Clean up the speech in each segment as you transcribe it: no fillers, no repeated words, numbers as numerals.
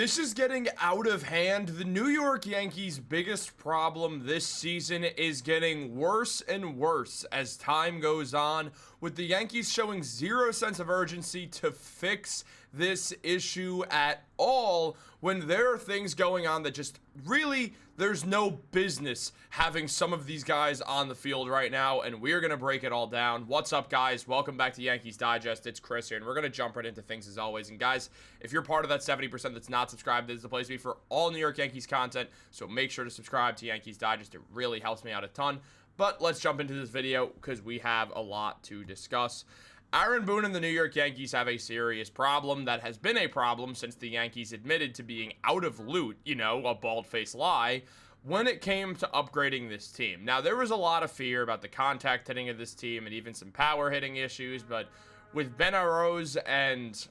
This is getting out of hand. The New York Yankees' biggest problem this season is getting worse and worse as time goes on, with the Yankees showing zero sense of urgency to fix this issue at all when there are things going on that just really, there's no business having some of these guys on the field right now, and we're going to break it all down. What's up, guys? Welcome back to Yankees Digest. It's Chris here, and we're going to jump right into things as always. And guys, if you're part of that 70% that's not subscribed, this is the place to be for all New York Yankees content, so make sure to subscribe to Yankees Digest. It really helps me out a ton. But let's jump into this video because we have a lot to discuss. Aaron Boone and the New York Yankees have a serious problem that has been a problem since the Yankees admitted to being out of loot, a bald-faced lie, when it came to upgrading this team. Now, there was a lot of fear about the contact hitting of this team and even some power hitting issues, but with Ben Arroz and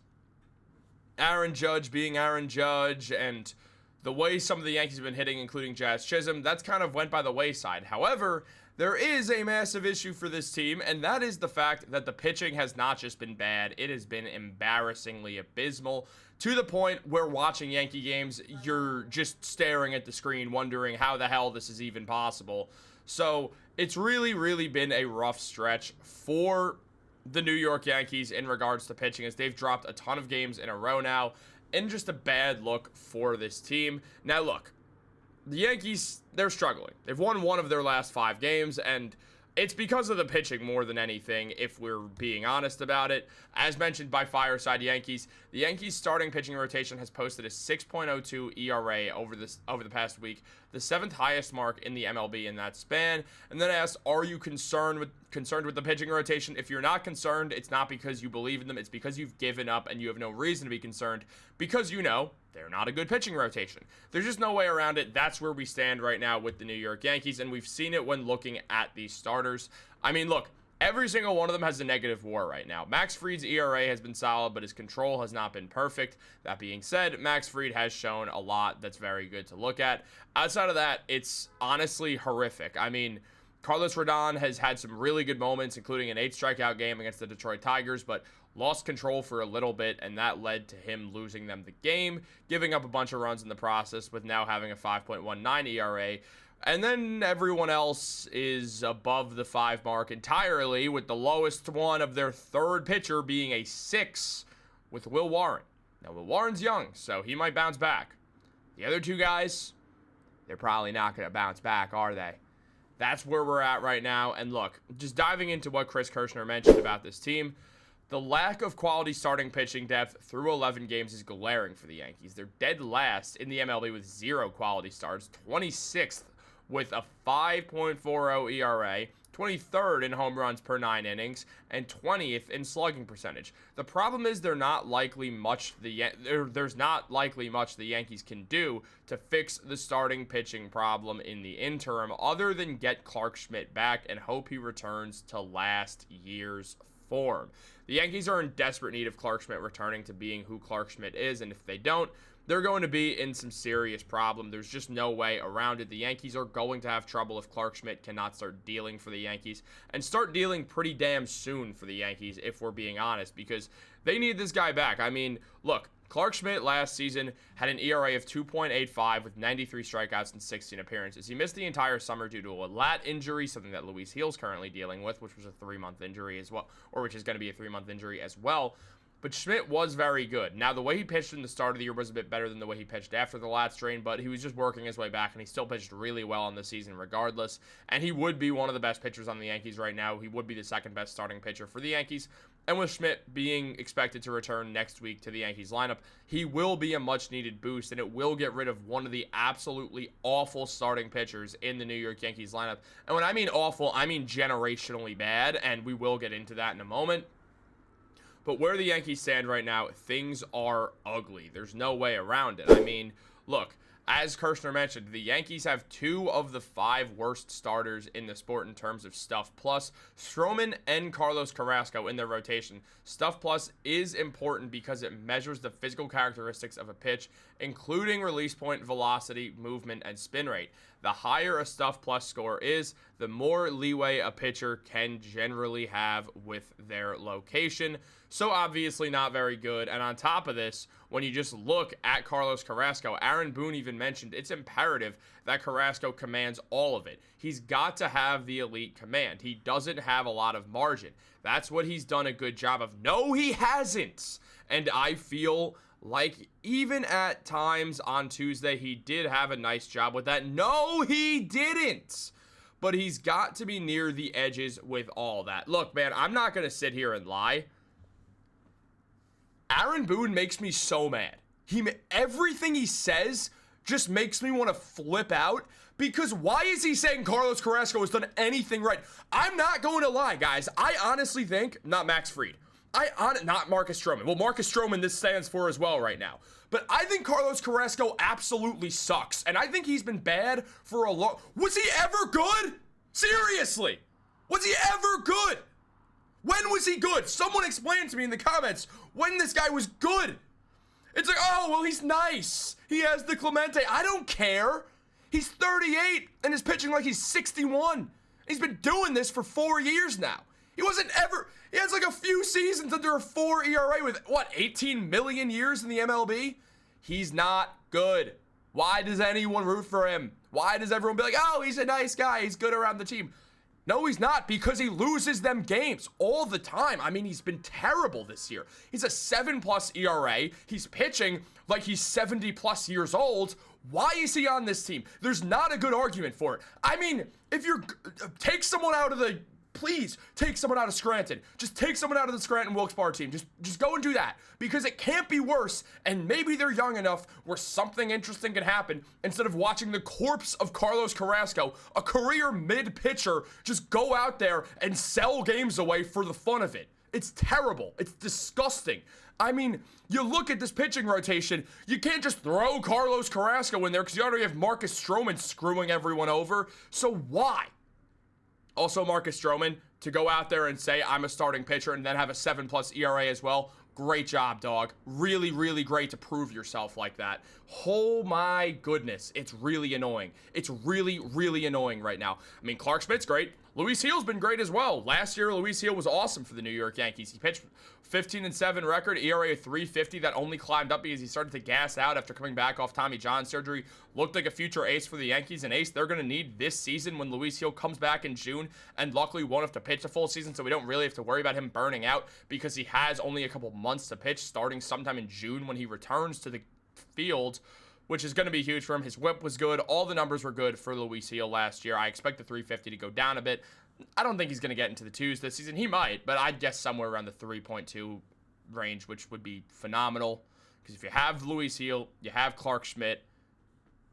Aaron Judge being Aaron Judge and the way some of the Yankees have been hitting, including Jazz Chisholm, that's kind of went by the wayside. However, there is a massive issue for this team, and that is the fact that the pitching has not just been bad, it has been embarrassingly abysmal, to the point where watching Yankee games, you're just staring at the screen wondering how the hell this is even possible. So it's really been a rough stretch for the New York Yankees in regards to pitching, as they've dropped a ton of games in a row now, and just a bad look for this team. Now look, the Yankees, they're struggling. They've won one of their last 5 games, and it's because of the pitching more than anything, if we're being honest about it. As mentioned by Fireside Yankees, the Yankees' starting pitching rotation has posted a 6.02 ERA over the past week, the 7th highest mark in the MLB in that span. And then I asked, are you concerned with the pitching rotation? If you're not concerned, it's not because you believe in them, it's because you've given up and you have no reason to be concerned, because they're not a good pitching rotation. There's just no way around it. That's where we stand right now with the New York Yankees, and we've seen it when looking at these starters. I mean, look, every single one of them has a negative WAR right now. Max Fried's ERA has been solid, but his control has not been perfect. That being said, Max Fried has shown a lot that's very good to look at. Outside of that, it's honestly horrific. I mean, Carlos Rodon has had some really good moments, including an 8-strikeout game against the Detroit Tigers, but lost control for a little bit, and that led to him losing them the game, giving up a bunch of runs in the process, with now having a 5.19 ERA. And then everyone else is above the 5 mark entirely, with the lowest one of their third pitcher being a 6 with Will Warren. Now, Will Warren's young, so he might bounce back. The other 2 guys, they're probably not going to bounce back, are they? That's where we're at right now. And look, just diving into what Chris Kirschner mentioned about this team, the lack of quality starting pitching depth through 11 games is glaring for the Yankees. They're dead last in the MLB with 0 quality starts, 26th with a 5.40 ERA, 23rd in home runs per 9 innings, and 20th in slugging percentage. The problem is there's not likely much the Yankees can do to fix the starting pitching problem in the interim, other than get Clark Schmidt back and hope he returns to last year's form. The Yankees are in desperate need of Clark Schmidt returning to being who Clark Schmidt is, and if they don't, they're going to be in some serious problem. There's just no way around it. The Yankees are going to have trouble if Clark Schmidt cannot start dealing for the Yankees, and start dealing pretty damn soon for the Yankees, if we're being honest, because they need this guy back. I mean, look, Clark Schmidt last season had an ERA of 2.85 with 93 strikeouts and 16 appearances. He missed the entire summer due to a lat injury, something that Luis Gil's currently dealing with, which was a 3-month injury as well, or which is going to be a 3-month injury as well. But Schmidt was very good. Now, the way he pitched in the start of the year was a bit better than the way he pitched after the lat strain, but he was just working his way back, and he still pitched really well in the season regardless. And he would be one of the best pitchers on the Yankees right now. He would be the 2nd best starting pitcher for the Yankees. And with Schmidt being expected to return next week to the Yankees lineup, he will be a much-needed boost, and it will get rid of one of the absolutely awful starting pitchers in the New York Yankees lineup. And when I mean awful, I mean generationally bad, and we will get into that in a moment. But where the Yankees stand right now, things are ugly. There's no way around it. I mean, look, as Kirschner mentioned, the Yankees have 2 of the 5 worst starters in the sport in terms of stuff plus. Stroman and Carlos Carrasco in their rotation. Stuff plus is important because it measures the physical characteristics of a pitch, including release point, velocity, movement, and spin rate. The higher a stuff plus score is, the more leeway a pitcher can generally have with their location. So obviously not very good. And on top of this, when you just look at Carlos Carrasco. Aaron Boone even mentioned it's imperative that Carrasco commands all of it. He's got to have the elite command. He doesn't have a lot of margin. That's what he's done a good job of. No, he hasn't. And I feel like even at times on Tuesday, he did have a nice job with that. No, he didn't. But he's got to be near the edges with all that. Look, man, I'm not going to sit here and lie. Aaron Boone makes me so mad. Everything he says just makes me want to flip out. Because why is he saying Carlos Carrasco has done anything right? I'm not going to lie, guys. I honestly think, not Max Fried. Not Marcus Stroman. Well, Marcus Stroman this stands for as well right now. But I think Carlos Carrasco absolutely sucks. And I think he's been bad for a long... Was he ever good? Seriously. Was he ever good? When was he good? Someone explain to me in the comments when this guy was good. It's like, oh, well, he's nice. He has the Clemente. I don't care. He's 38 and is pitching like he's 61. He's been doing this for 4 years now. He wasn't ever... He has like a few seasons under a 4 ERA with, 18 million years in the MLB? He's not good. Why does anyone root for him? Why does everyone be like, oh, he's a nice guy. He's good around the team. No, he's not, because he loses them games all the time. I mean, he's been terrible this year. He's a 7+ ERA. He's pitching like he's 70+ years old. Why is he on this team? There's not a good argument for it. I mean, if you're... Take someone out of the... Please take someone out of Scranton. Just take someone out of the Scranton Wilkes-Barre team. Just go and do that, because it can't be worse. And maybe they're young enough where something interesting can happen instead of watching the corpse of Carlos Carrasco, a career mid-pitcher, just go out there and sell games away for the fun of it. It's terrible. It's disgusting. I mean, you look at this pitching rotation, you can't just throw Carlos Carrasco in there because you already have Marcus Stroman screwing everyone over. So why? Also, Marcus Stroman, to go out there and say, I'm a starting pitcher and then have a 7+ ERA as well. Great job, dog. Really, really great to prove yourself like that. Oh my goodness. It's really annoying. It's really, really annoying right now. I mean, Clark Schmidt's great. Luis Gil's been great as well. Last year, Luis Gil was awesome for the New York Yankees. He pitched 15-7 record, ERA of 3.50. That only climbed up because he started to gas out after coming back off Tommy John surgery. Looked like a future ace for the Yankees, an ace they're going to need this season when Luis Gil comes back in June, and luckily won't have to pitch a full season, so we don't really have to worry about him burning out because he has only a couple months to pitch, starting sometime in June when he returns to the field, which is going to be huge for him. His whip was good. All the numbers were good for Luis Gil last year. I expect the 350 to go down a bit. I don't think he's going to get into the 2s this season. He might, but I'd guess somewhere around the 3.2 range, which would be phenomenal. Because if you have Luis Gil, you have Clark Schmidt,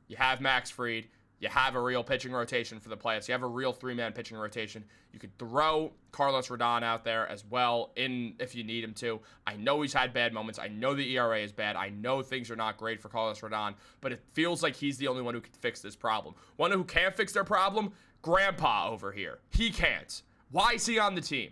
you have Max Fried, you have a real pitching rotation for the playoffs. You have a real 3-man pitching rotation. You could throw Carlos Rodon out there as well if you need him to. I know he's had bad moments. I know the ERA is bad. I know things are not great for Carlos Rodon, but it feels like he's the only one who can fix this problem. One who can't fix their problem? Grandpa over here. He can't. Why is he on the team?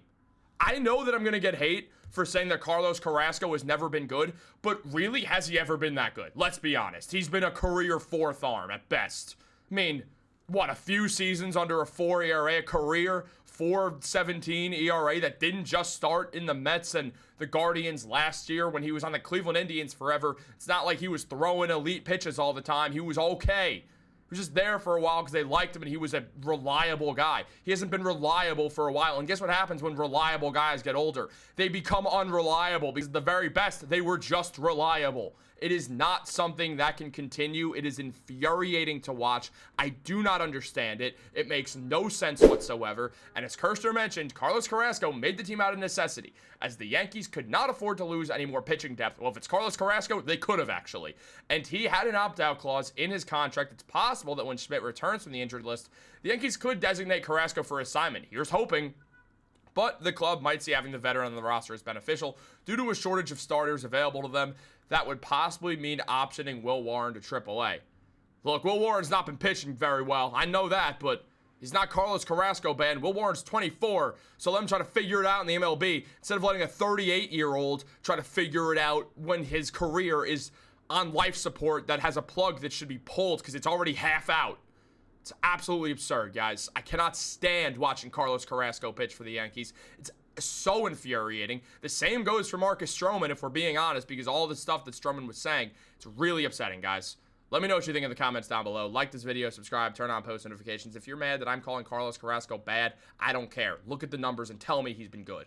I know that I'm going to get hate for saying that Carlos Carrasco has never been good, but really, has he ever been that good? Let's be honest. He's been a career 4th arm at best. I mean, what, a few seasons under a 4 ERA, a career 4.17 ERA that didn't just start in the Mets and the Guardians last year when he was on the Cleveland Indians forever. It's not like he was throwing elite pitches all the time. He was okay. He was just there for a while because they liked him and he was a reliable guy. He hasn't been reliable for a while. And guess what happens when reliable guys get older? They become unreliable because at the very best, they were just reliable. It is not something that can continue. It is infuriating to watch. I do not understand it. It makes no sense whatsoever. And as Kirster mentioned, Carlos Carrasco made the team out of necessity, as the Yankees could not afford to lose any more pitching depth. Well, if it's Carlos Carrasco, they could have actually. And he had an opt-out clause in his contract. It's possible that when Schmidt returns from the injured list, the Yankees could designate Carrasco for assignment. Here's hoping. But the club might see having the veteran on the roster as beneficial due to a shortage of starters available to them. That would possibly mean optioning Will Warren to AAA. Look, Will Warren's not been pitching very well. I know that, but he's not Carlos Carrasco, man. Will Warren's 24, so let him try to figure it out in the MLB instead of letting a 38-year-old try to figure it out when his career is on life support that has a plug that should be pulled because it's already half out. It's absolutely absurd, guys. I cannot stand watching Carlos Carrasco pitch for the Yankees. It's so infuriating. The same goes for Marcus Stroman, if we're being honest, because all the stuff that Stroman was saying, it's really upsetting, guys. Let me know what you think in the comments down below. Like this video, subscribe, turn on post notifications. If you're mad that I'm calling Carlos Carrasco bad, I don't care. Look at the numbers and tell me he's been good.